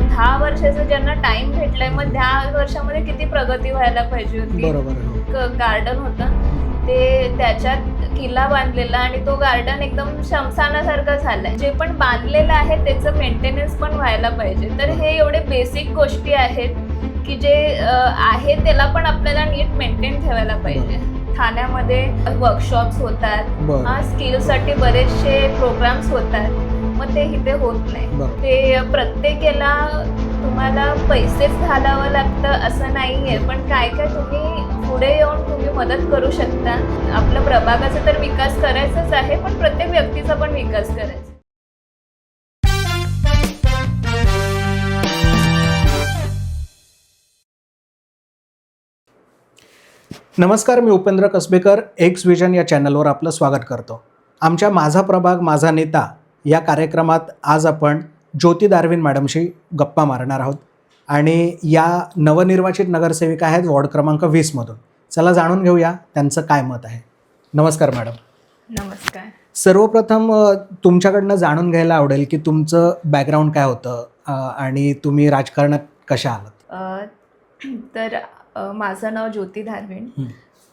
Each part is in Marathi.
10 वर्षाचा ज्यांना टाइम भेटलाय, मग 10 वर्षामध्ये किती प्रगती व्हायला पाहिजे होती. बरोबर. गार्डन होतं ते, त्याच्यात किल्ला बांधलेला आणि तो गार्डन एकदम शमशानासारखं झालाय. जे पण बांधलेलं आहे त्याचं मेंटेनन्स पण व्हायला पाहिजे. तर हे एवढे बेसिक गोष्टी आहेत की जे आहे त्याला पण आपल्याला नीट मेंटेन ठेवायला पाहिजे. ठाण्यामध्ये वर्कशॉप्स होतात, स्किलसाठी बरेचसे प्रोग्राम्स होतात, मग ते इथे होत नाही. ते प्रत्येकाला तुम्हाला पैसेच घालावं लागतं असं नाहीये, पण काय काय तुम्ही पुढे येऊन तुम्ही मदत करू शकता. आपल्या प्रभागाचा तर विकास करायचाच आहे, पण प्रत्येक व्यक्तीचा पण विकास करायचा. नमस्कार, मी उपेंद्र कसबेकर एक्स विजन या चॅनलवर आपलं स्वागत करतो. आमच्या माझा प्रभाग माझा नेता या कार्यक्रमात आज आपण ज्योती दारविन मॅडमशी गप्पा मारणार आहोत आणि या नवनिर्वाचित नगरसेविका आहेत वॉर्ड क्रमांक 20मधून. चला जाणून घेऊया त्यांचं काय मत आहे. नमस्कार मॅडम. नमस्कार. सर्वप्रथम तुमच्याकडनं जाणून घ्यायला आवडेल की तुमचं बॅकग्राऊंड काय होतं आणि तुम्ही राजकारणात कशा आलात. तर माझं नाव ज्योती धारविन.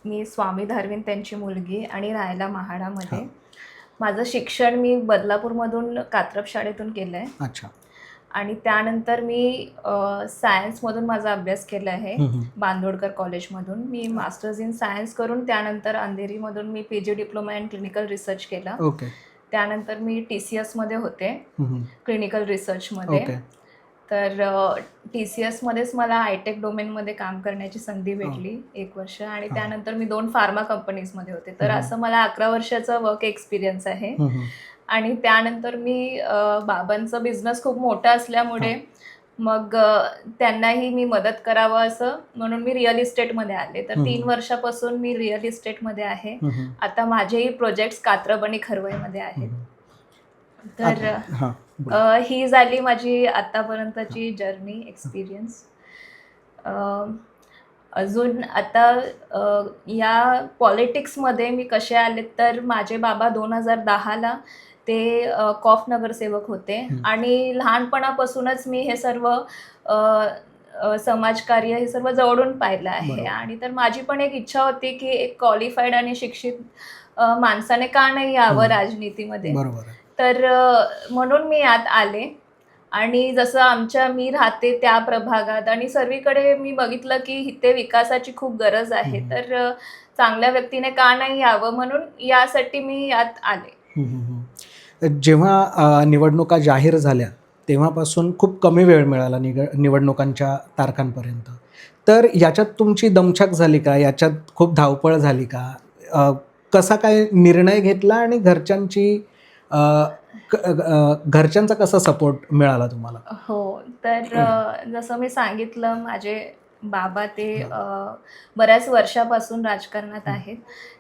मी स्वामी धारविन त्यांची मुलगी आणि राहायला महाडामध्ये. माझं शिक्षण मी बदलापूरमधून कात्रप शाळेतून केलं आहे. अच्छा. आणि त्यानंतर मी सायन्समधून माझा अभ्यास केला आहे बांदोडकर कॉलेजमधून. मी मास्टर्स इन सायन्स करून त्यानंतर अंधेरीमधून मी PG diploma in clinical research केला. ओके. त्यानंतर मी TCSमध्ये होते क्लिनिकल रिसर्चमध्ये. तर TCSमध्येच मला हायटेक डोमेनमध्ये काम करण्याची संधी भेटली 1 वर्ष, आणि त्यानंतर मी 2 फार्मा कंपनीजमध्ये होते. तर असं मला 11 वर्षाचा वर्क एक्सपिरियन्स आहे. आणि त्यानंतर मी बाबांचा बिझनेस खूप मोठा असल्यामुळे मग त्यांनाही मी मदत करावं असं म्हणून मी रिअल इस्टेटमध्ये आले. तर 3 वर्षापासून मी रिअल इस्टेटमध्ये आहे. आता माझेही प्रोजेक्ट्स कात्रप आणि खरवईमध्ये आहेत. तर ही झाली माझी आतापर्यंतची जर्नी एक्सपिरियन्स. अजून आता या पॉलिटिक्समध्ये मी कसे आले, तर माझे बाबा 2010ला ते कॉफ नगरसेवक होते आणि लहानपणापासूनच मी हे सर्व समाजकार्य हे सर्व जवळून पाहिलं आहे. आणि तर माझी पण एक इच्छा होती की एक क्वालिफाईड आणि शिक्षित माणसाने का नाही यावं राजनीतीमध्ये. तर म्हणून मी यात आले. आणि जसं मी राहते त्या प्रभागात आणि सर्वीकडे मी बघितलं की इथे विकासाची खूप गरज आहे. तर चांगल्या व्यक्तीने का नाही यावं म्हणून यासाठी मी यात आले. जेव्हा निवडणुका जाहीर झाल्या तेव्हापासून खूप कमी वेळ मिळाला निवडणुकांच्या तारखांपर्यंत. तर याच्यात तुमची दमछाक झाली का? याच्यात खूप धावपळ झाली का? कसा काय निर्णय घेतला आणि घरच्यांचा कसा सपोर्ट मिळाला तुम्हाला? हो, तर जसं मी सांगितलं, माझे बाबा ते बऱ्याच वर्षापासून राजकारणात आहेत.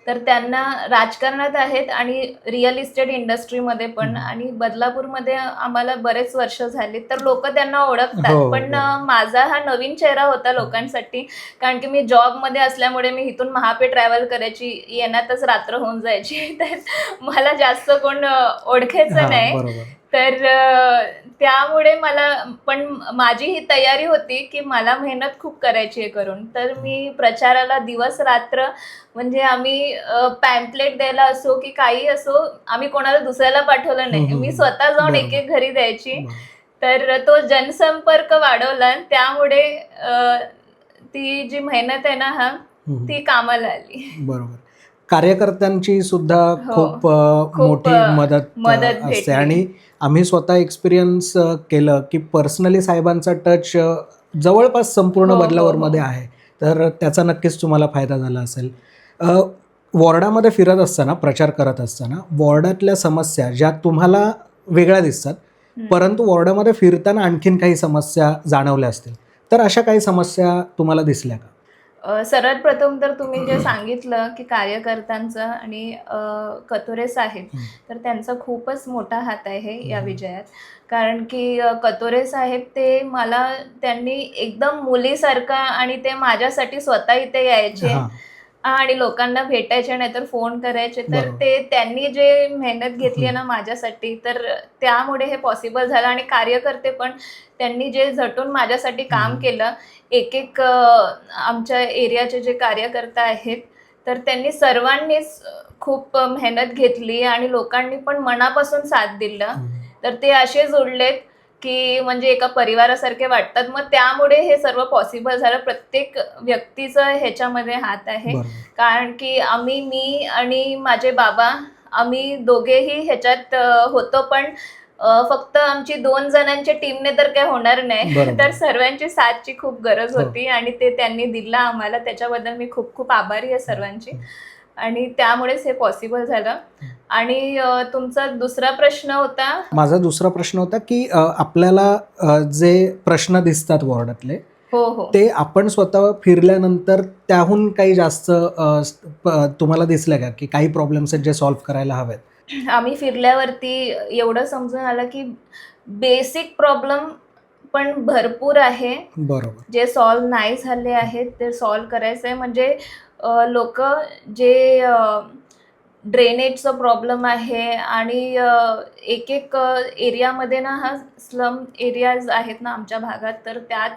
तर त्यांना राजकारणात आहेत आणि रिअल इस्टेट इंडस्ट्रीमध्ये पण, आणि बदलापूरमध्ये आम्हाला बरेच वर्ष झाले, तर लोक त्यांना ओळखतात. पण माझा हा नवीन चेहरा होता लोकांसाठी, कारण की मी जॉबमध्ये असल्यामुळे मी इथून महापे ट्रॅव्हल करायची, येण्यातच रात्र होऊन जायची. तर मला जास्त कोण ओळखायचं नाही. तर त्यामुळे पण माझी ही तयारी होती की मला मेहनत खूप करायची आहे करून. तर मी प्रचाराला दिवस रात्र, म्हणजे आम्ही पॅम्पलेट द्यायला असो की काही असो, आम्ही कोणाला दुसऱ्याला पाठवलं नाही, मी स्वतः जाऊन एक एक घरी द्यायची. तर तो जनसंपर्क वाढवला. त्यामुळे ती जी मेहनत आहे ना ती कामाला आली. बरोबर. कार्यकर्त्यांची सुद्धा खूप मोठी मदत असते. आणि आम्ही स्वतः एक्सपिरियन्स केलं की पर्सनली साहेबांचा टच जवळपास संपूर्ण बदलापूरमध्ये आहे. तर त्याचा नक्कीच तुम्हाला फायदा झाला असेल. वॉर्डामध्ये फिरत असताना, प्रचार करत असताना वॉर्डातल्या समस्या ज्या तुम्हाला वेगळ्या दिसतात, परंतु वॉर्डामध्ये फिरताना आणखीन काही समस्या जाणवल्या असतील, तर अशा काही समस्या तुम्हाला दिसल्या का? सर्वात प्रथम तर तुम्ही जे सांगितलं की कार्यकर्त्यांचं आणि कतोरे साहेब, तर त्यांचा खूपच मोठा हात आहे या विजयात. कारण की कतोरे साहेब त्यांनी एकदम मुलीसारखं, आणि ते माझ्यासाठी स्वतः इथे यायचे आणि लोकांना भेटायचे नाही तर फोन करायचे. तर बरोबर. ते त्यांनी जे मेहनत घेतली आहे ना माझ्यासाठी, तर त्यामुळे हे पॉसिबल झालं. आणि कार्यकर्ते पण त्यांनी जे झटून माझ्यासाठी काम केलं, एक आमच्या एरियाचे जे कार्यकर्ता आहेत, तर त्यांनी सर्वांनीच खूप मेहनत घेतली आणि लोकांनी पण मनापासून साथ दिला. तर ते असे जोडलेत की म्हणजे एका परिवारासारखे वाटतात. मग त्यामुळे हे सर्व पॉसिबल झालं. प्रत्येक व्यक्तीचं ह्याच्यामध्ये हात आहे. बरोबर. कारण की मी आणि माझे बाबा, आम्ही दोघेही ह्याच्यात होतो. पण फक्त आमची 2 जणांच्या टीमने तर काही होणार नाही. बरोबर. तर सर्वांची साथची खूप गरज हो. होती आणि ते त्यांनी दिला आम्हाला. त्याच्याबद्दल मी खूप खूप आभारी आहे सर्वांची. आणि त्यामुळेच हे पॉसिबल झालं. आणि तुमचा दुसरा प्रश्न होता. माझा दुसरा प्रश्न होता की आपल्याला जे प्रश्न दिसतात वॉर्डातले, हो. ते आपण स्वतः फिरल्यानंतर त्याहून काही जास्त तुम्हाला दिसलं का की काही प्रॉब्लेम्स आहेत जे सॉल्व्ह करायला हवेत? आम्ही फिरल्यावरती एवढं समजून आलं की बेसिक प्रॉब्लेम पण भरपूर आहे, बरोबर. जे सॉल्व्ह नाही झाले आहेत. ते सॉल्व्ह करायचं आहे. म्हणजे लोक जे ड्रेनेजचा प्रॉब्लेम आहे आणि एक एरियामध्ये ना, हा स्लम एरियाज आहेत ना आमच्या भागात, तर त्यात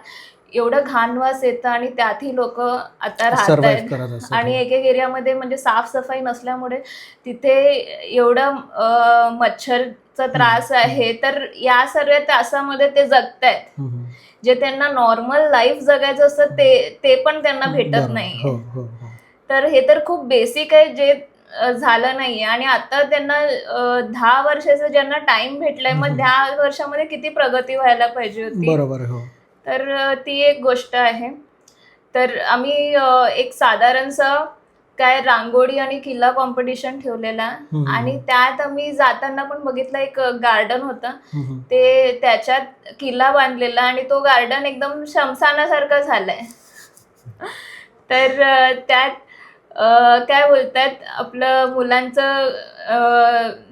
एवढं घाण वास येतं आणि त्यातही लोक आता राहत सर्व्हाइव्ह आहेत. करत असतात. आणि एक एरियामध्ये म्हणजे साफसफाई नसल्यामुळे तिथे एवढं मच्छरचा त्रास आहे. तर या सर्व त्रासामध्ये ते जगतायत. जे त्यांना नॉर्मल लाईफ जगायचं असतं ते पण त्यांना भेटत नाही. तर हे तर खूप बेसिक आहे, जे झालं नाहीये. आणि आता त्यांना 10 वर्षाचा ज्यांना टाइम भेटलाय, मग 10 वर्षामध्ये किती प्रगती व्हायला पाहिजे होती. बरोबर. हो. तर ती एक गोष्ट आहे. तर आम्ही एक साधारणसं काय रांगोळी आणि किल्ला कॉम्पिटिशन ठेवलेला. आणि त्यात आम्ही जाताना पण बघितलं, एक गार्डन होतं, ते त्याच्यात किल्ला बांधलेला आणि तो गार्डन एकदम शमशानासारखा झालाय. तर त्यात काय बोलतात, आपलं मुलांचं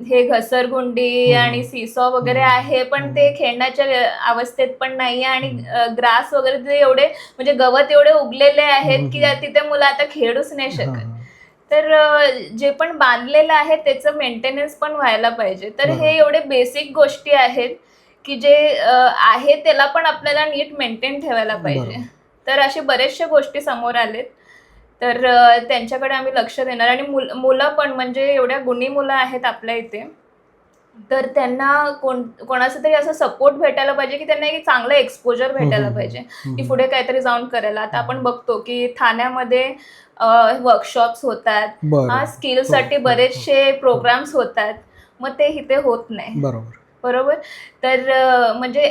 हे घसरगुंडी आणि सीसॉ वगैरे आहे, पण ते खेळण्याच्या अवस्थेत पण नाही. आणि ग्रास वगैरे ते एवढे म्हणजे गवत एवढे उगलेले आहेत की तिथे मुलं आता खेळूच नाही शकत. तर जे पण बांधलेलं आहे त्याचं मेंटेनन्स पण व्हायला पाहिजे. तर हे एवढे बेसिक गोष्टी आहेत की जे आहे त्याला पण आपल्याला नीट मेंटेन ठेवायला पाहिजे. तर असे बरेचशे गोष्टी समोर आलेत. तर त्यांच्याकडे आम्ही लक्ष देणार. आणि मुलं पण म्हणजे एवढ्या गुणी मुलं आहेत आपल्या इथे, तर त्यांना कोणाचा तरी असं सपोर्ट भेटायला पाहिजे की त्यांना एक चांगलं एक्सपोजर भेटायला पाहिजे की पुढे काहीतरी जाऊन करायला. आता आपण बघतो की ठाण्यामध्ये वर्कशॉप्स होतात, स्किलसाठी बरेचसे प्रोग्राम्स होतात, मग ते इथे होत नाही. बरोबर. तर म्हणजे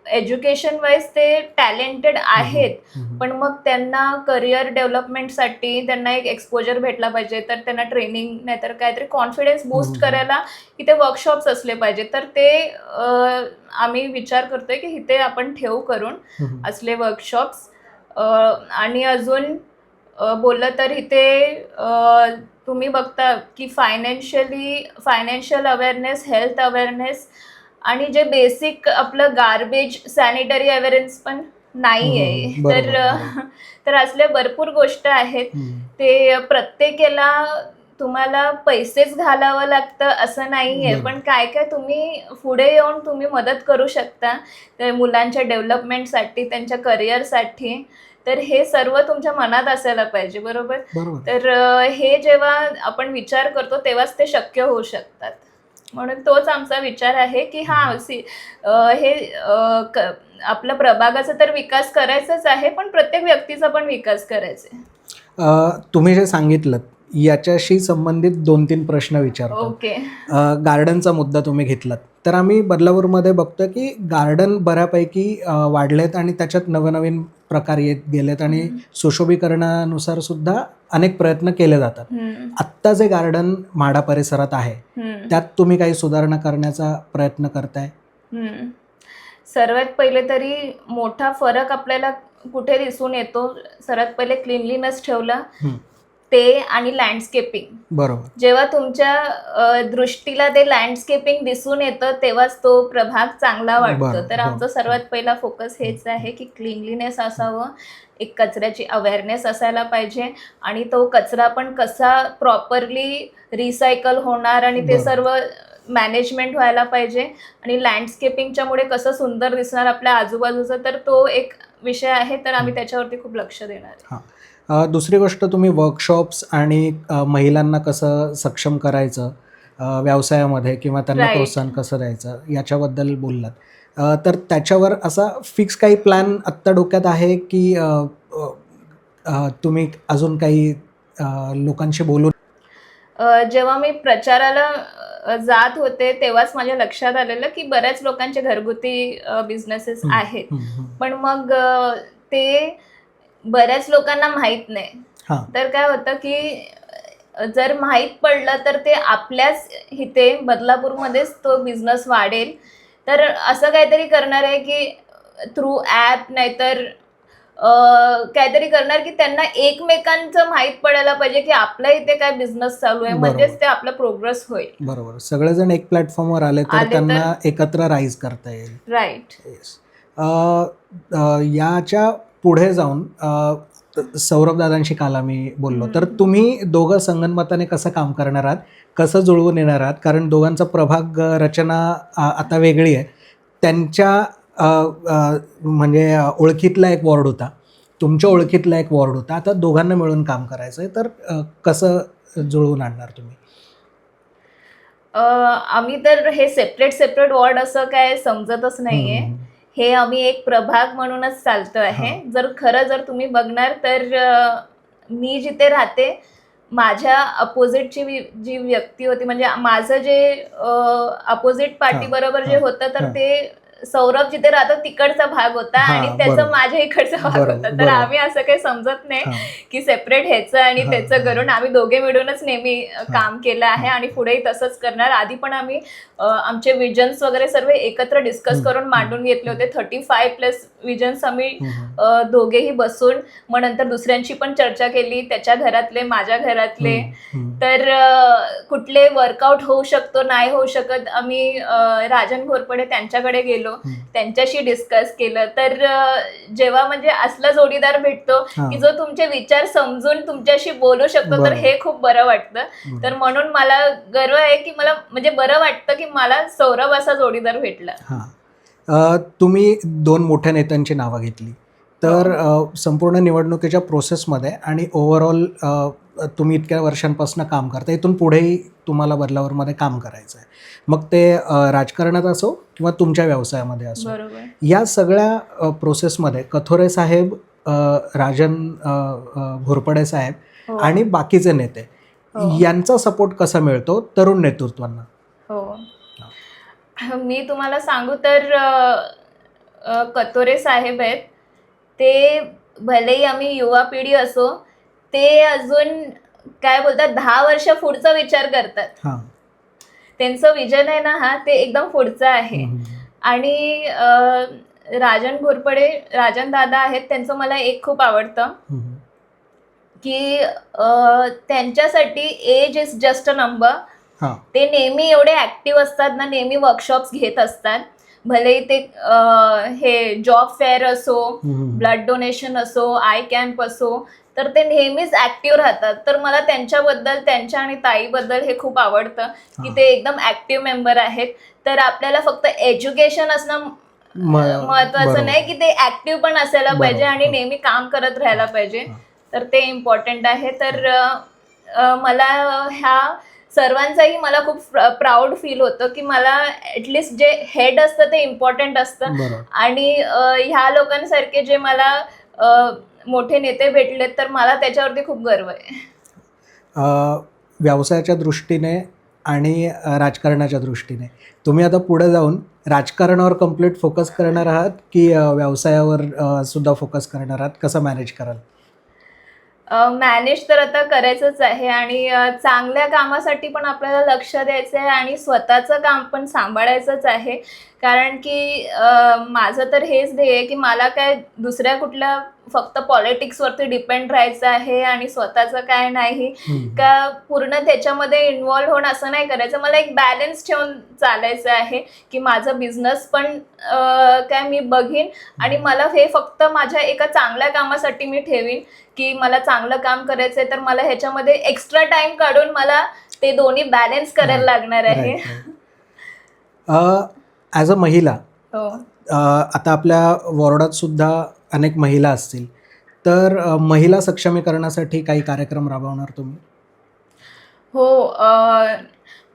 एज्युकेशन वाईज ते टॅलेंटेड आहेत, पण मग त्यांना करिअर डेव्हलपमेंटसाठी त्यांना एक एक्सपोजर भेटला पाहिजे. तर त्यांना ट्रेनिंग नाहीतर काहीतरी कॉन्फिडन्स बूस्ट करायला इथे वर्कशॉप्स असले पाहिजे. तर ते आम्ही विचार करतोय की इथे आपण ठेवू करून असले वर्कशॉप्स. आणि अजून बोललं तर इथे तुम्ही बघता की फायनान्शियल अवेअरनेस, हेल्थ अवेअरनेस आणि जे बेसिक आपलं गार्बेज सॅनिटरी अवेअरनेस पण नाही आहे. तर असल्या भरपूर गोष्टी आहेत. ते प्रत्येकाला तुम्हाला पैसेच घालावं लागतं असं नाहीये, पण काय काय तुम्ही पुढे येऊन तुम्ही मदत करू शकता त्या मुलांच्या डेव्हलपमेंटसाठी, त्यांच्या करिअरसाठी. तर हे सर्व तुमच्या मनात असायला पाहिजे. बरोबर. तर हे जेव्हा आपण विचार करतो तेव्हाच ते शक्य होऊ शकतात. म्हणून तोच आमचा विचार आहे की हे आपल्या प्रभागाचा तर विकास करायचाच आहे, पण प्रत्येक व्यक्तीचा पण विकास करायचा आहे. तुम्ही जे सांगितलं याच्याशी संबंधित 2-3 प्रश्न विचारतो. ओके. गार्डनचा मुद्दा तुम्ही घेतलात, तर आम्ही बदलापूरमध्ये बघतो की गार्डन बऱ्यापैकी वाढलेत आणि त्याच्यात नवनवीन प्रकार येत गेलेत आणि सुशोभीकरणानुसार सुद्धा अनेक प्रयत्न केले जातात. आत्ता जे गार्डन म्हाडा परिसरात आहे त्यात तुम्ही काही सुधारणा करण्याचा प्रयत्न करताय? सर्वात पहिले तरी मोठा फरक आपल्याला कुठे दिसून येतो, सर्वात पहिले क्लीनलीनेस ठेवला, ते आणि लँडस्केपिंग. बरोबर. जेव्हा तुमच्या दृष्टीला ते लँडस्केपिंग दिसून येतं तेव्हाच तो प्रभाग चांगला वाटतो. बरोबर, तर हो. आमचा सर्वात पहिला फोकस हेच आहे की क्लीनलीनेस असावं, एक कचऱ्याची अवेअरनेस असायला पाहिजे आणि तो कचरा पण कसा प्रॉपरली रिसायकल होणार आणि ते बरोबर. सर्व मॅनेजमेंट व्हायला पाहिजे आणि लँडस्केपिंगच्यामुळे कसं सुंदर दिसणार आपल्या आजूबाजूचं, तर तो एक विषय आहे. तर आम्ही त्याच्यावरती खूप लक्ष देणार आहे. दुसरी गोष्ट, तुम्ही वर्कशॉप्स आणि महिलांना कसं सक्षम करायचं व्यवसायामध्ये किंवा त्यांना Right. प्रोत्साहन कसं द्यायचं याच्याबद्दल बोललात. तर त्याच्यावर असा फिक्स काही प्लॅन आत्ता डोक्यात आहे की तुम्ही अजून काही लोकांशी बोलून? जेव्हा मी प्रचाराला जात होते तेव्हाच माझ्या लक्षात आलेलं की बऱ्याच लोकांचे घरगुती बिझनेसेस आहेत, पण मग ते बऱ्याच लोकांना माहीत नाही. तर काय होतं की जर माहीत पडलं तर ते आपल्याच इथे बदलापूरमध्येच तो बिझनेस वाढेल. तर असं काहीतरी करणार आहे की थ्रू ॲप नाहीतर काहीतरी करणार की त्यांना एकमेकांचं माहीत पडायला पाहिजे की आपल्या इथे काय बिझनेस चालू आहे, म्हणजेच ते आपला प्रोग्रेस होईल. बरोबर. सगळेजण एक प्लॅटफॉर्मवर आले तर त्यांना एकत्र राईज करता येईल. राईट. याच्या पुढे जाऊन सौरभ दादांशी काल आम्ही बोललो, तर तुम्ही दोघं संगनमताने कसं काम करणार आहात, कसं जुळवून येणार आहात? कारण दोघांचा प्रभाग रचना आता वेगळी आहे. त्यांच्या म्हणजे ओळखीतला एक वॉर्ड होता, तुमच्या ओळखीतला एक वॉर्ड होता. आता दोघांना मिळून काम करायचं आहे, तर कसं जुळवून आणणार तुम्ही? आम्ही तर हे सेपरेट वॉर्ड असं काय समजतच नाहीये. हे आम्ही एक प्रभाग म्हणूनच चालतो आहे. जर तुम्ही बघणार तर मी जिथे राहते माझ्या अपोजिटची जी व्यक्ती होती, म्हणजे माझं जे अपोजिट पार्टी बरोबर जे होतं, तर ते सौरभ जिथे राहतो तिकडचा भाग होता आणि त्याचा माझ्या इकडचा भाग होता. तर आम्ही असं काही समजत नाही की सेपरेट ह्याचं आणि त्याचं करून, आम्ही दोघे मिळूनच नेहमी काम केलं आहे आणि पुढेही तसंच करणार. आधी पण आम्ही आमचे विजन्स वगैरे सर्व एकत्र डिस्कस करून मांडून घेतले होते. 35+ विजन्स आम्ही दोघेही बसून, मग नंतर दुसऱ्यांची पण चर्चा केली, त्याच्या घरातले, माझ्या घरातले. तर कुठले वर्कआउट होऊ शकतो नाही होऊ शकत, आम्ही राजन घोरपडे त्यांच्याकडे गेलो, त्यांच्याशी डिस्कस केलं. तर जेव्हा म्हणजे असला जोडीदार भेटतो की जो तुमचे विचार समजून तुमच्याशी बोलू शकतो, तर हे खूप बरं वाटतं. तर म्हणून मला गर्व आहे की मला म्हणजे बरं वाटतं की मला सौरभ असा जोडीदार भेटला. तुम्ही 2 मोठ्या नेत्यांची नावं घेतली, तर संपूर्ण निवडणुकीच्या प्रोसेसमध्ये आणि ओव्हरऑल तुम्ही इतक्या वर्षांपासून काम करता, इथून पुढेही तुम्हाला बदलापूरमध्ये काम करायचं आहे, मग ते राजकारणात असो किंवा तुमच्या व्यवसायामध्ये असो. या सगळ्या प्रोसेसमध्ये कथोरे साहेब, राजन घोरपडे साहेब आणि बाकीचे नेते यांचा सपोर्ट कसा मिळतो तरुण नेतृत्वांना? मी तुम्हाला सांगू तर कथोरे साहेब आहेत, ते भलेही आम्ही युवा पिढी असो, ते अजून काय बोलतात 10 वर्ष पुढचा विचार करतात. त्यांचं विजन आहे ना, ते एकदम पुढचं आहे. आणि राजन घोरपडे, राजन दादा आहेत, त्यांचं मला एक खूप आवडतं की त्यांच्यासाठी age is just a number. ते नेहमी एवढे ऍक्टिव्ह असतात ना, नेहमी वर्कशॉप्स घेत असतात. भले ते हे जॉब फेअर असो, ब्लड डोनेशन असो, आय कॅम्प असो, तर ते नेहमीच ऍक्टिव्ह राहतात. तर मला त्यांच्याबद्दल, त्यांच्या आणि ताईबद्दल हे खूप आवडतं की ते एकदम ऍक्टिव्ह मेंबर आहेत. तर आपल्याला फक्त एज्युकेशन असणं महत्वाचं नाही, की ते ऍक्टिव्ह पण असायला पाहिजे आणि नेहमी काम करत राहायला पाहिजे. तर ते इम्पॉर्टंट आहे. तर मला ह्या सर्वांचाही मला खूप प्राऊड फील होतं की मला ॲटलिस्ट जे हेड असतं ते इम्पॉर्टंट असतं आणि ह्या लोकांसारखे जे मला मोठे नेते भेटलेत, तर मला त्याच्यावरती खूप गर्व आहे. व्यवसायाच्या दृष्टीने आणि राजकारणाच्या दृष्टीने तुम्ही आता पुढे जाऊन राजकारणावर कम्प्लीट फोकस करणार आहात की व्यवसायावर सुद्धा फोकस करणार आहात? कसं मॅनेज कराल? मॅनेज तर आता करायचंच आहे आणि चांगल्या कामासाठी पण आपल्याला लक्ष द्यायचं आहे आणि स्वतःचं काम पण सांभाळायचंच आहे. कारण की माझं तर हेच ध्येय आहे की मला काय दुसऱ्या कुठल्या फक्त पॉलिटिक्सवरती डिपेंड राहायचं आहे आणि स्वतःचं काय नाही हम्म. का पूर्ण त्याच्यामध्ये इन्व्हॉल्व्ह होऊन असं नाही करायचं. मला एक बॅलन्स ठेवून चालायचं आहे की माझं बिझनेस पण काय मी बघीन आणि मला हे फक्त माझ्या एका चांगल्या कामासाठी मी ठेवीन की मला चांगलं काम करायचंय तर मला ह्याच्यामध्ये एक्स्ट्रा टाइम काढून मला ते दोन्ही बॅलन्स करायला लागणार आहे. ॲज अ महिला हो आता आपल्या वॉर्डात सुद्धा अनेक महिला असतील, तर महिला सक्षमीकरणासाठी काही कार्यक्रम राबवणार तुम्ही? हो,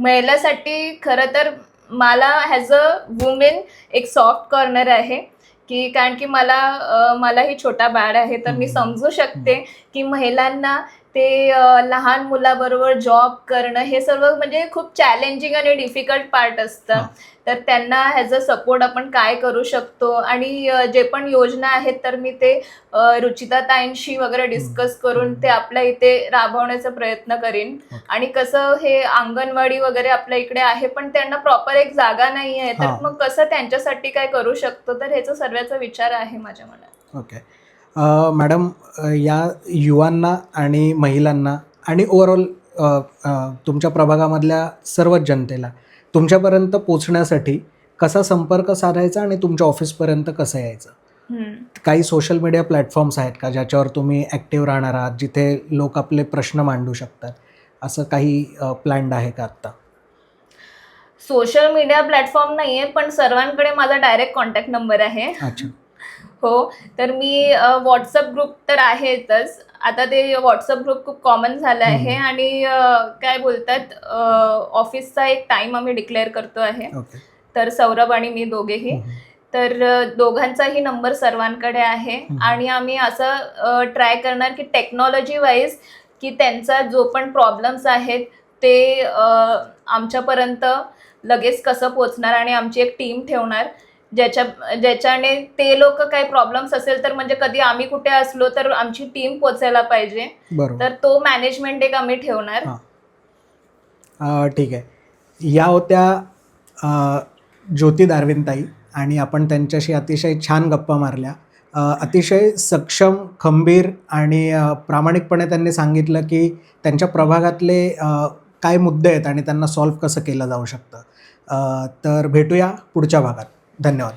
महिलासाठी खरं तर मला ॲज अ वुमेन एक सॉफ्ट कॉर्नर आहे की कारण की मलाही छोटा बाळ आहे तर मी समजू शकते की महिलांना ते लहान मुलाबरोबर जॉब करणं हे सर्व म्हणजे खूप चॅलेंजिंग आणि डिफिकल्ट पार्ट असतं. हां. तर त्यांना ॲज अ सपोर्ट आपण काय करू शकतो आणि जे पण योजना आहेत तर मी ते रुचिताताईंशी वगैरे डिस्कस करून ते आपल्या इथे राबवण्याचा प्रयत्न करीन. आणि कसं हे अंगणवाडी वगैरे आपल्या इकडे आहे पण त्यांना प्रॉपर एक जागा नाही आहे तर हां. मग कसं त्यांच्यासाठी काय करू शकतो तर ह्याचा सर्वांचा विचार आहे माझ्या मनात. ओके. मॅडम, या युवांना आणि महिलांना आणि ओव्हरऑल तुमच्या प्रभागामधल्या सर्वच जनतेला तुमच्यापर्यंत पोचण्यासाठी कसा संपर्क साधायचा आणि तुमच्या ऑफिसपर्यंत कसं यायचं? काही सोशल मीडिया प्लॅटफॉर्म्स आहेत का ज्याच्यावर तुम्ही ॲक्टिव्ह राहणार आहात, जिथे लोक आपले प्रश्न मांडू शकतात, असं काही प्लॅन्ड आहे का आत्ता? सोशल मीडिया प्लॅटफॉर्म नाहीये पण सर्वांकडे माझा डायरेक्ट कॉन्टॅक्ट नंबर आहे. अच्छा. हो, तर मी व्हॉट्सअप ग्रुप तर आहेतच. आता ते व्हॉट्सअप ग्रुप खूप कॉमन झालं आहे आणि काय बोलतात ऑफिसचा एक टाइम आम्ही डिक्लेअर करतो आहे. ओके. तर सौरभ आणि मी दोघेही तर दोघांचाही नंबर सर्वांकडे आहे आणि आम्ही असं ट्राय करणार की टेक्नॉलॉजी वाईज की त्यांचा जो पण प्रॉब्लेम्स आहेत ते आमच्यापर्यंत लगेच कसं पोचणार आणि आमची एक टीम ठेवणार ज्याच्याने ते लोक काही प्रॉब्लेम्स असेल तर म्हणजे कधी आम्ही कुठे असलो तर आमची टीम पोचायला पाहिजे. बरोबर. तर तो मॅनेजमेंट एक आम्ही ठेवणार. ठीक आहे. या होत्या ज्योती दार्विनताई आणि आपण त्यांच्याशी अतिशय छान गप्पा मारल्या. अतिशय सक्षम, खंबीर आणि प्रामाणिकपणे त्यांनी सांगितलं की त्यांच्या प्रभागातले काय मुद्दे आहेत आणि त्यांना सॉल्व्ह कसं केलं जाऊ शकतं. तर भेटूया पुढच्या भागात. धन्यवाद.